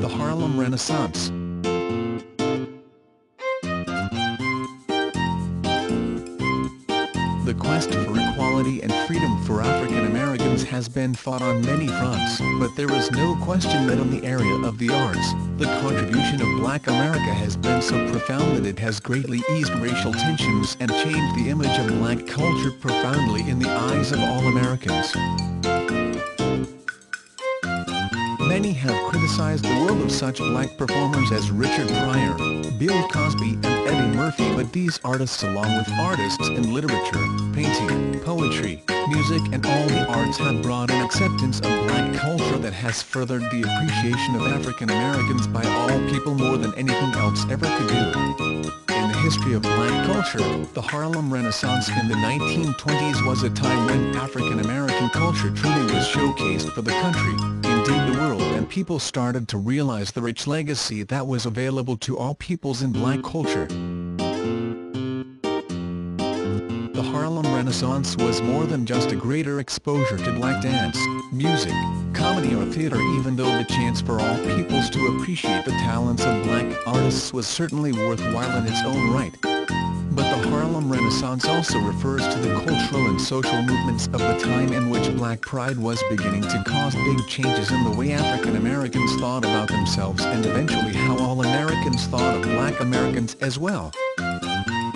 The Harlem Renaissance. The quest for equality and freedom for African Americans has been fought on many fronts, but there is no question that in the area of the arts, the contribution of Black America has been so profound that it has greatly eased racial tensions and changed the image of Black culture profoundly in the eyes of all Americans. Many have criticized the world of such Black performers as Richard Pryor, Bill Cosby and Eddie Murphy, but these artists, along with artists in literature, painting, poetry, music and all the arts, have brought an acceptance of Black culture that has furthered the appreciation of African Americans by all people more than anything else ever could do. In the history of Black culture, the Harlem Renaissance in the 1920s was a time when African American culture truly was showcased for the country, indeed the world, and people started to realize the rich legacy that was available to all peoples in Black culture. The Harlem Renaissance was more than just a greater exposure to Black dance, music, comedy or theater, even though the chance for all peoples to appreciate the talents of Black artists was certainly worthwhile in its own right. But the Harlem Renaissance also refers to the cultural and social movements of the time in which Black pride was beginning to cause big changes in the way African Americans thought about themselves and eventually how all Americans thought of Black Americans as well.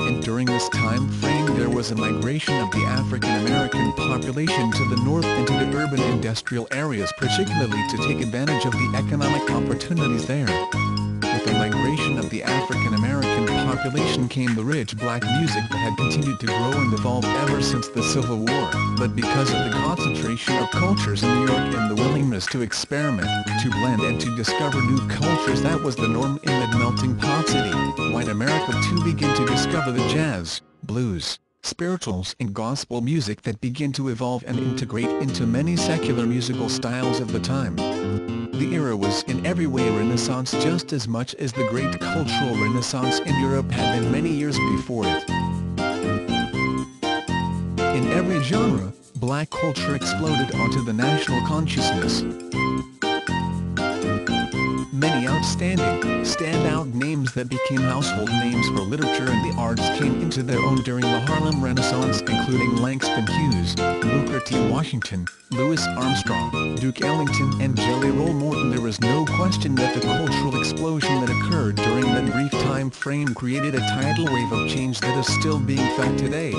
And during this time frame there was a migration of the African American population to the north and to the urban industrial areas, particularly to take advantage of the economic opportunities there. With the migration of the African American population came the rich Black music that had continued to grow and evolve ever since the Civil War, but because of the concentration of cultures in New York and the willingness to experiment, to blend and to discover new cultures, that was the norm in that melting pot city, white America too began to discover the jazz, blues, spirituals and gospel music that began to evolve and integrate into many secular musical styles of the time. The era was in every way a renaissance just as much as the great cultural renaissance in Europe had been many years before it. In every genre, Black culture exploded onto the national consciousness. Many outstanding, standout names that became household names for literature and the arts came into their own during the Harlem Renaissance, including Langston Hughes, Booker T. Washington, Louis Armstrong, Duke Ellington and Jelly Roll Morton. There is no question that the cultural explosion that occurred during that brief time frame created a tidal wave of change that is still being felt today.